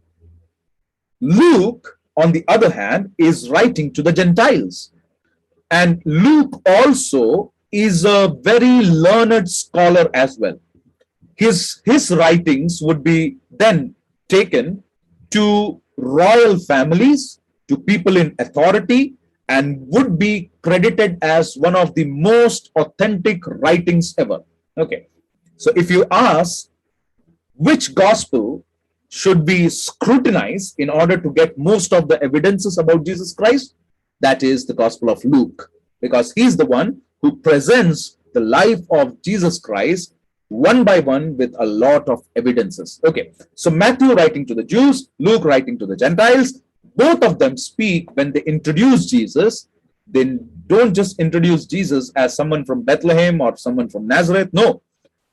Luke, on the other hand, is writing to the Gentiles. And Luke also is a very learned scholar as well. His writings would be then taken to royal families, to people in authority, and would be credited as one of the most authentic writings ever. Okay. So if you ask which gospel should be scrutinized in order to get most of the evidences about Jesus Christ, that is the Gospel of Luke, because he's the one who presents the life of Jesus Christ one by one with a lot of evidences. Okay, so Matthew writing to the Jews, Luke writing to the Gentiles, both of them speak when they introduce Jesus. They don't just introduce Jesus as someone from Bethlehem or someone from Nazareth. No,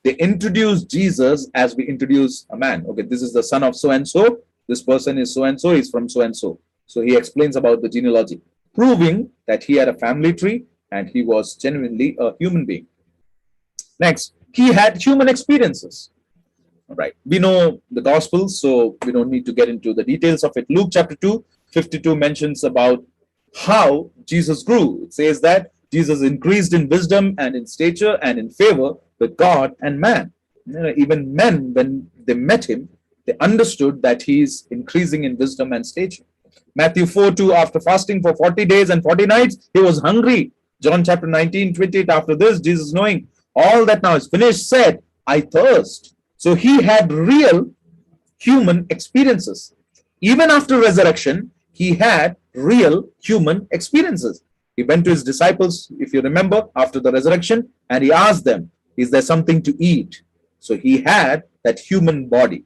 they introduce Jesus as we introduce a man. Okay, this is the son of so-and-so. This person is so-and-so, he's from so-and-so. So he explains about the genealogy, proving that he had a family tree and he was genuinely a human being. Next, he had human experiences. All right, we know the Gospels, so we don't need to get into the details of it. Luke chapter 2, 52 mentions about how Jesus grew. It says that Jesus increased in wisdom and in stature and in favor with God and man. Even men, when they met him, they understood that he's increasing in wisdom and stature. Matthew 4:2, after fasting for 40 days and 40 nights, he was hungry. John chapter 19:28, after this, Jesus, knowing all that now is finished, said, I thirst. So he had real human experiences. Even after resurrection, he had real human experiences. He went to his disciples, if you remember, after the resurrection, and he asked them, is there something to eat? So he had that human body.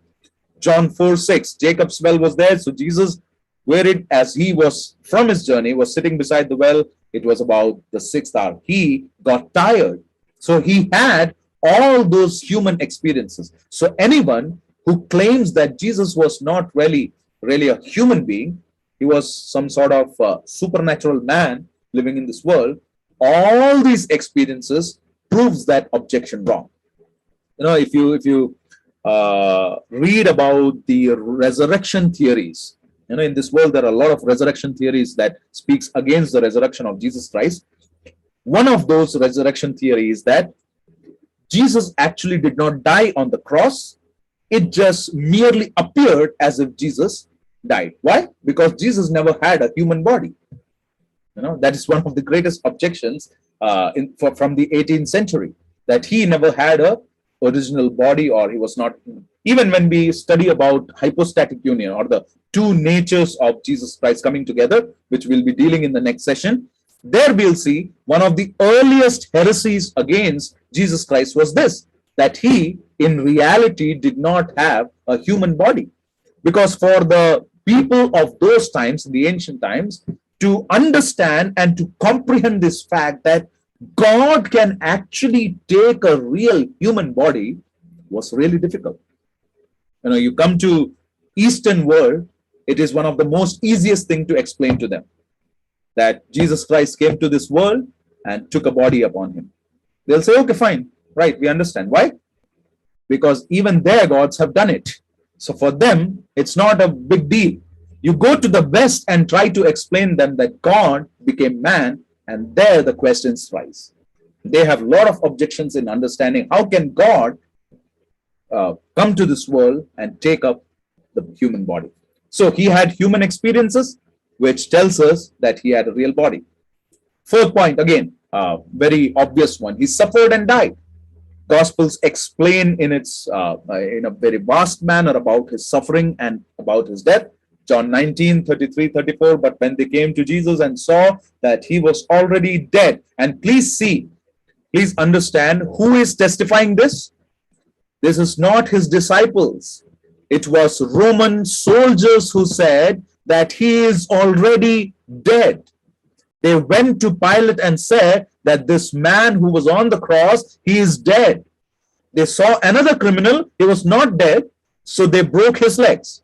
John 4:6, Jacob's well was there. So Jesus, wherein as he was from his journey, was sitting beside the well. It was about the 6th hour. He got tired. So he had all those human experiences. So anyone who claims that Jesus was not really a human being, he was some sort of supernatural man living in this world, all these experiences proves that objection wrong. If you read about the resurrection theories, in this world there are a lot of resurrection theories that speaks against the resurrection of Jesus Christ. One of those resurrection theories is that Jesus actually did not die on the cross. It just merely appeared as if Jesus died. Why? Because Jesus never had a human body. That is one of the greatest objections from the 18th century, that he never had a original body, or he was not. Even when we study about hypostatic union, or the two natures of Jesus Christ coming together, which we'll be dealing in the next session, there we'll see one of the earliest heresies against Jesus Christ was this, that he in reality did not have a human body. Because for the people of those times, in the ancient times, to understand and to comprehend this fact that God can actually take a real human body was really difficult. You come to Eastern world, it is one of the most easiest thing to explain to them, that Jesus Christ came to this world and took a body upon him. They'll say, okay, fine, right, we understand. Why? Because even their gods have done it. So for them, it's not a big deal. You go to the West and try to explain them that God became man, and there the questions rise. They have a lot of objections in understanding how can God come to this world and take up the human body. So he had human experiences, which tells us that he had a real body. Fourth point, again, very obvious one. He suffered and died. Gospels explain in a very vast manner about his suffering and about his death. John 19:33-34, but when they came to Jesus and saw that he was already dead, and please understand who is testifying this. This is not his disciples. It was Roman soldiers who said that he is already dead. They went to Pilate and said that this man who was on the cross, he is dead. They saw another criminal, he was not dead, so they broke his legs.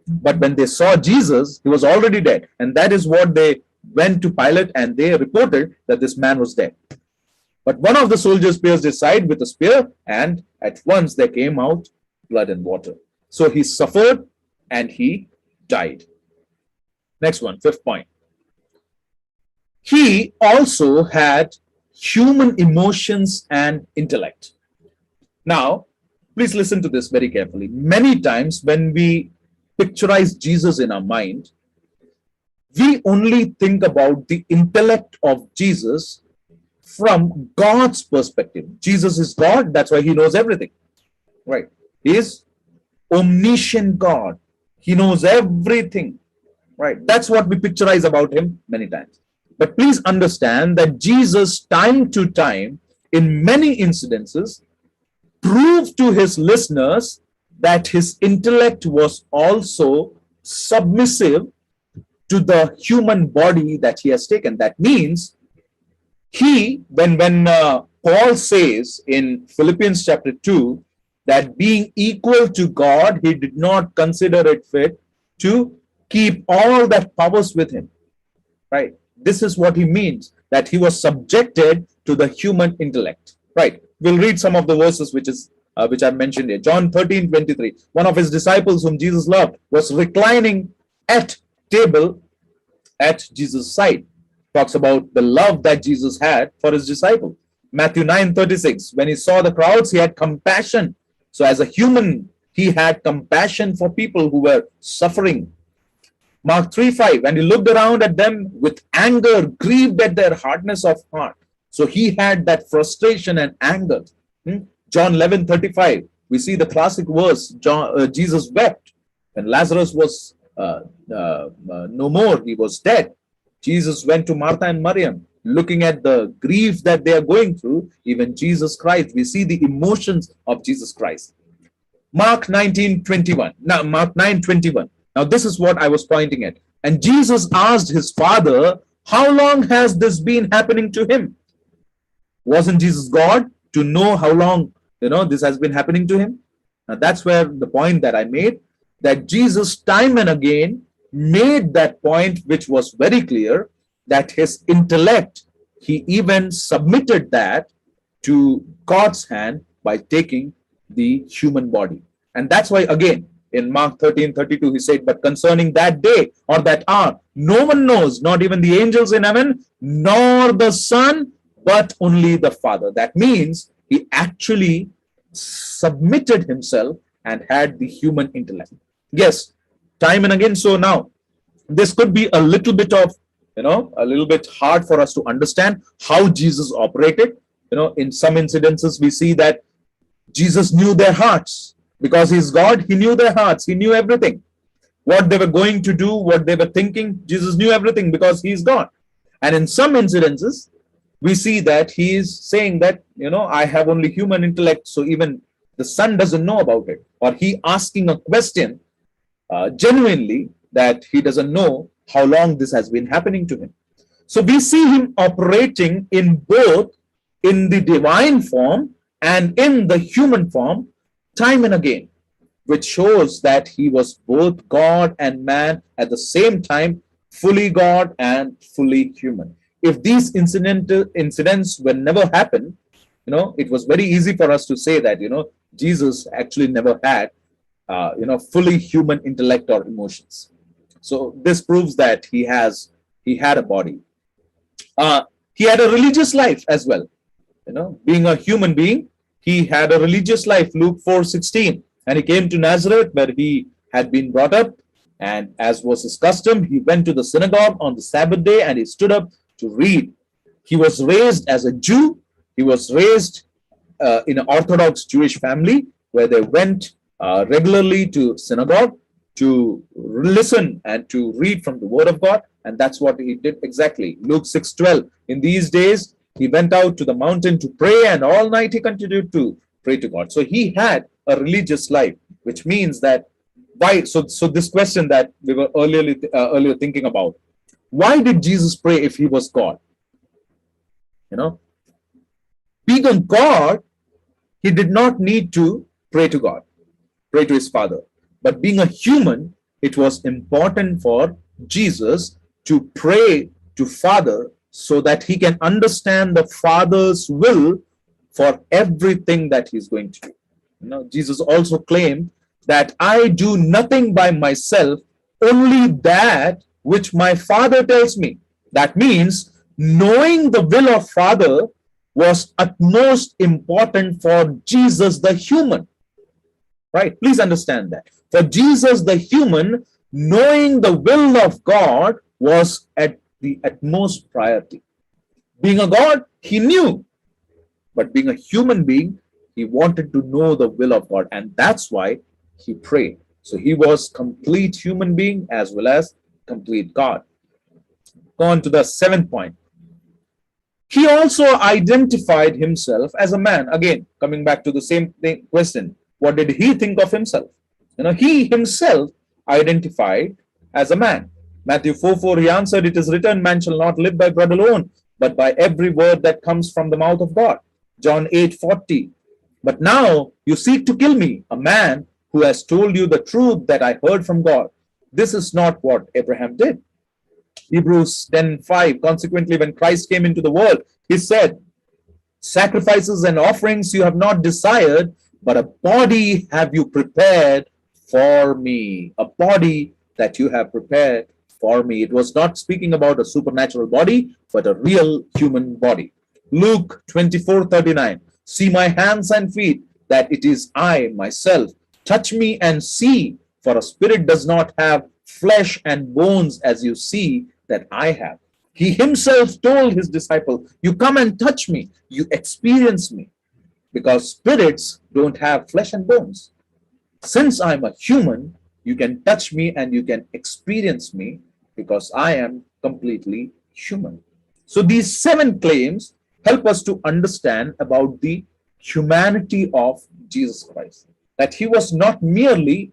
But when they saw Jesus, he was already dead. And that is what they went to Pilate and they reported that this man was dead. But one of the soldiers pierced his side with a spear, and at once there came out blood and water. So he suffered and he died. Next one, fifth point. He also had human emotions and intellect. Now, please listen to this very carefully. Many times when we picturize Jesus in our mind, we only think about the intellect of Jesus from God's perspective. Jesus is God, that's why he knows everything, right? He is omniscient God. He knows everything, right? That's what we picturize about him many times. But please understand that Jesus, time to time, in many incidences, proved to his listeners that his intellect was also submissive to the human body that he has taken. That means when Paul says in Philippians chapter 2 that being equal to God, he did not consider it fit to keep all that powers with him, right? This is what he means, that he was subjected to the human intellect, right? We'll read some of the verses which I mentioned here. John 13:23. One of his disciples whom Jesus loved was reclining at table at Jesus' side. Talks about the love that Jesus had for his disciple. Matthew 9:36. When he saw the crowds, he had compassion. So as a human, he had compassion for people who were suffering. Mark 3:5. And he looked around at them with anger, grieved at their hardness of heart. So he had that frustration and anger. John 11:35. We see the classic verse. Jesus wept when Lazarus was no more. He was dead. Jesus went to Martha and Maryam, looking at the grief that they are going through. Even Jesus Christ, we see the emotions of Jesus Christ. Mark 19:21. Now, Mark 9:21. Now, this is what I was pointing at. And Jesus asked his father, how long has this been happening to him? Wasn't Jesus God to know how long, this has been happening to him? Now, that's where the point that I made, that Jesus time and again made that point, which was very clear, that his intellect, he even submitted that to God's hand by taking the human body. And that's why, again, in Mark 13:32, he said, but concerning that day or that hour, no one knows, not even the angels in heaven, nor the Son, but only the Father. That means he actually submitted himself and had the human intellect. Yes, time and again. So now, this could be a little bit of, a little bit hard for us to understand how Jesus operated. In some incidences, we see that Jesus knew their hearts. Because he's God, he knew their hearts. He knew everything. What they were going to do, what they were thinking, Jesus knew everything because he's God. And in some incidences, we see that he is saying that, I have only human intellect, so even the Son doesn't know about it. Or he asking a question genuinely that he doesn't know how long this has been happening to him. So we see him operating in both in the divine form and in the human form, time and again, which shows that he was both God and man at the same time, fully God and fully human. If these incidents will never happen, it was very easy for us to say that, Jesus actually never had, fully human intellect or emotions. So this proves that he had a body. He had a religious life as well. Being a human being, he had a religious life. Luke 4:16. And he came to Nazareth where he had been brought up. And as was his custom, he went to the synagogue on the Sabbath day and he stood up to read. He was raised as a Jew. He was raised in an Orthodox Jewish family where they went regularly to synagogue to listen and to read from the word of God. And that's what he did exactly. Luke 6:12. In these days, he went out to the mountain to pray, and all night he continued to pray to God. So he had a religious life, which means that why? So this question that we were earlier thinking about, why did Jesus pray if he was God? You know, being a God, he did not need to pray to God, pray to his Father. But being a human, it was important for Jesus to pray to Father so that he can understand the Father's will for everything that he's going to do. You know, Jesus also claimed that I do nothing by myself, only that which my Father tells me. That means knowing the will of Father was utmost important for Jesus the human. Right? Please understand that. For Jesus the human, knowing the will of God was at the utmost priority. Being a God, he knew. But being a human being, he wanted to know the will of God. And that's why he prayed. So he was complete human being as well as complete God. Go on to the 7th point. He also identified himself as a man. Again, coming back to the same question. What did he think of himself? You know, he himself identified as a man. Matthew 4:4, he answered, it is written, man shall not live by bread alone, but by every word that comes from the mouth of God. John 8:40, but now you seek to kill me, a man who has told you the truth that I heard from God. This is not what Abraham did. Hebrews 10:5, consequently, when Christ came into the world, he said, sacrifices and offerings you have not desired, but a body have you prepared for me. A body that you have prepared for me. It was not speaking about a supernatural body, but a real human body. Luke 24:39, see my hands and feet, that it is I myself. Touch me and see, for a spirit does not have flesh and bones as you see that I have. He himself told his disciple, you come and touch me, you experience me, because spirits don't have flesh and bones. Since I'm a human, you can touch me and you can experience me because I am completely human. So these 7 claims help us to understand about the humanity of Jesus Christ, that he was not merely,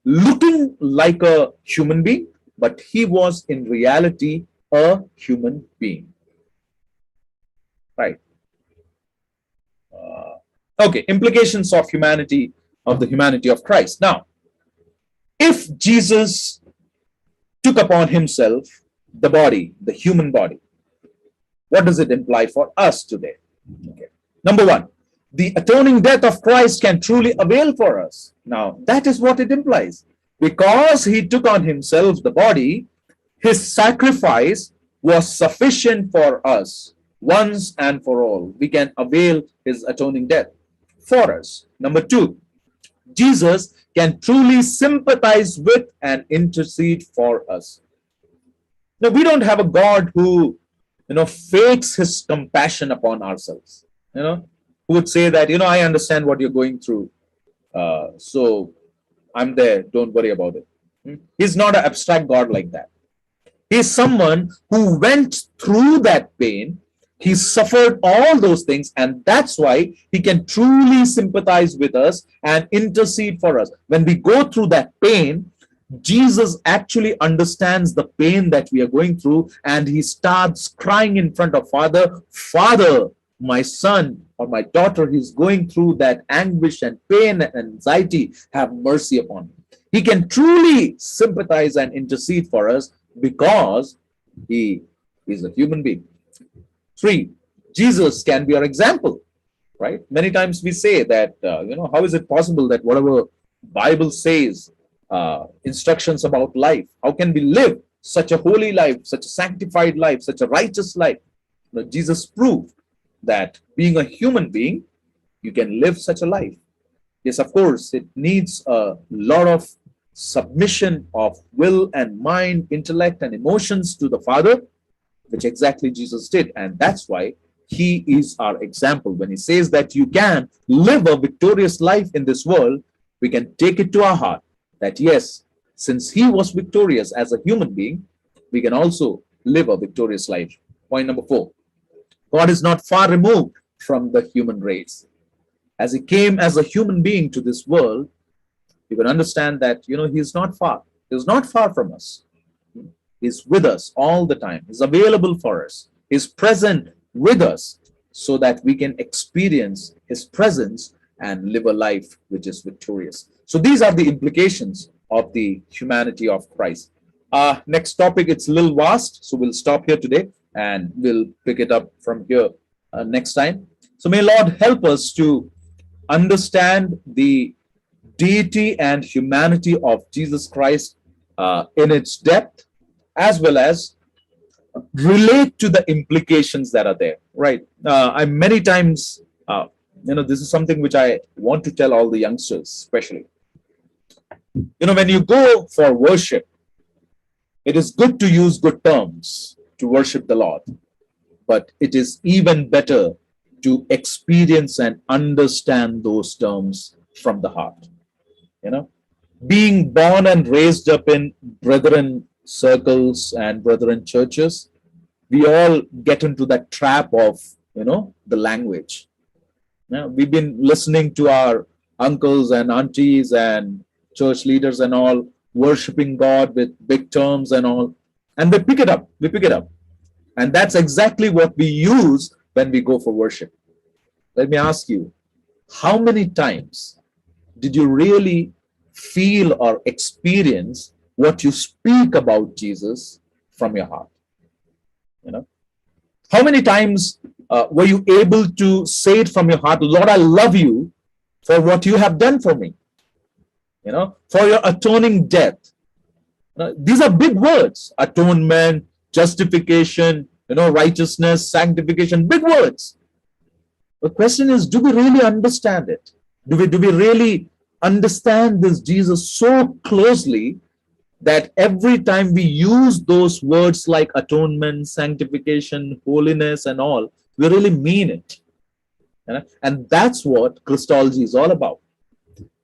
looking like a human being, but he was in reality a human being. Right. Okay, implications of humanity, of the humanity of Christ. Now, if Jesus took upon himself the body, the human body, what does it imply for us today? Okay. Number 1, the atoning death of Christ can truly avail for us. Now, that is what it implies. Because he took on himself the body, his sacrifice was sufficient for us once and for all. We can avail his atoning death for us. Number 2, Jesus can truly sympathize with and intercede for us. Now, we don't have a God who, fakes his compassion upon ourselves, who would say that, I understand what you're going through. So I'm there. Don't worry about it. He's not an abstract God like that. He's someone who went through that pain. He suffered all those things, and that's why he can truly sympathize with us and intercede for us. When we go through that pain, Jesus actually understands the pain that we are going through, and he starts crying in front of Father, Father, my son or my daughter is going through that anguish and pain and anxiety. Have mercy upon him. He can truly sympathize and intercede for us because he is a human being. 3, Jesus can be our example, right? Many times we say that, how is it possible that whatever Bible says, instructions about life, how can we live such a holy life, such a sanctified life, such a righteous life? Jesus proved that being a human being, you can live such a life. Yes, of course, it needs a lot of submission of will and mind, intellect and emotions to the Father, which exactly Jesus did. And that's why he is our example. When he says that you can live a victorious life in this world, we can take it to our heart that yes, since he was victorious as a human being, we can also live a victorious life. Point number 4, God is not far removed from the human race. as he came as a human being to this world, you can understand that, he's not far. He's not far from us. He's with us all the time. He's available for us. He's present with us so that we can experience his presence and live a life which is victorious. So these are the implications of the humanity of Christ. Next topic, it's a little vast, so we'll stop here today and we'll pick it up from here next time. So may Lord help us to understand the deity and humanity of Jesus Christ in its depth, as well as relate to the implications that are there, right? I many times, this is something which I want to tell all the youngsters, especially. When you go for worship, it is good to use good terms to worship the Lord, but it is even better to experience and understand those terms from the heart. Being born and raised up in brethren circles and brethren churches, we all get into that trap of, the language. We've been listening to our uncles and aunties and church leaders and all worshiping God with big terms and all, and we pick it up. And that's exactly what we use when we go for worship. Let me ask you, how many times did you really feel or experience what you speak about Jesus from your heart? How many times were you able to say it from your heart, Lord, I love you for what you have done for me, for your atoning death. These are big words: atonement, justification, righteousness, sanctification, big words. The question is, do we really understand it? Do we really understand this Jesus so closely that every time we use those words like atonement, sanctification, holiness, and all, we really mean it? And that's what Christology is all about.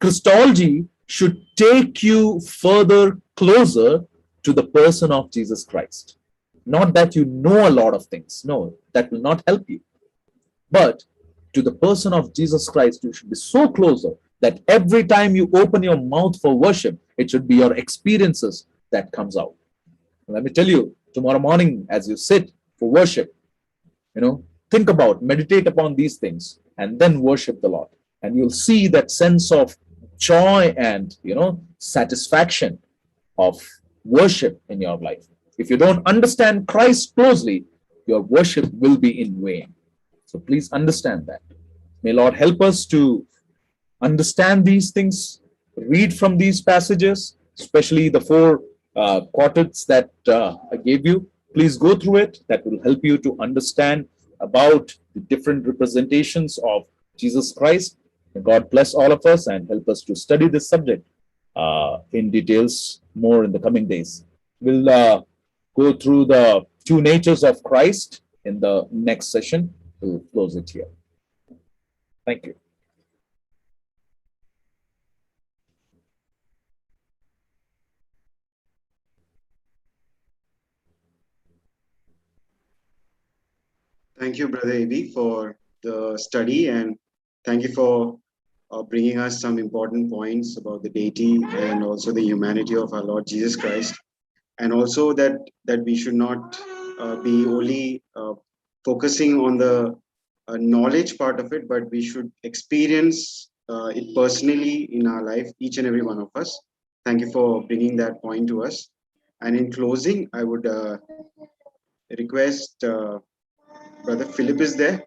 Christology should take you further closer to the person of Jesus Christ. Not that you know a lot of things. No, that will not help you. But to the person of Jesus Christ, you should be so closer that every time you open your mouth for worship, it should be your experiences that comes out. Let me tell you, tomorrow morning as you sit for worship, think about, meditate upon these things, and then worship the Lord. And you'll see that sense of joy and, satisfaction of worship in your life. If you don't understand Christ closely, your worship will be in vain. So please understand that. May Lord help us to understand these things, read from these passages, especially the four quartets that I gave you. Please go through it. That will help you to understand about the different representations of Jesus Christ. May God bless all of us and help us to study this subject in details more in the coming days. We'll go through the two natures of Christ in the next session. We'll close it here. Thank you. Thank you, Brother Ebi, for the study, and thank you for bringing us some important points about the deity and also the humanity of our Lord Jesus Christ, and also that we should not be only focusing on the knowledge part of it, but we should experience it personally in our life, each and every one of us. Thank you for bringing that point to us. And in closing, I would request Brother Philip is there.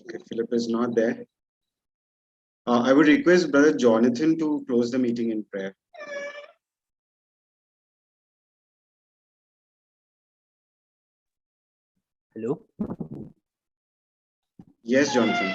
Okay, Philip is not there. I would request Brother Jonathan to close the meeting in prayer. Hello. Yes, Jonathan.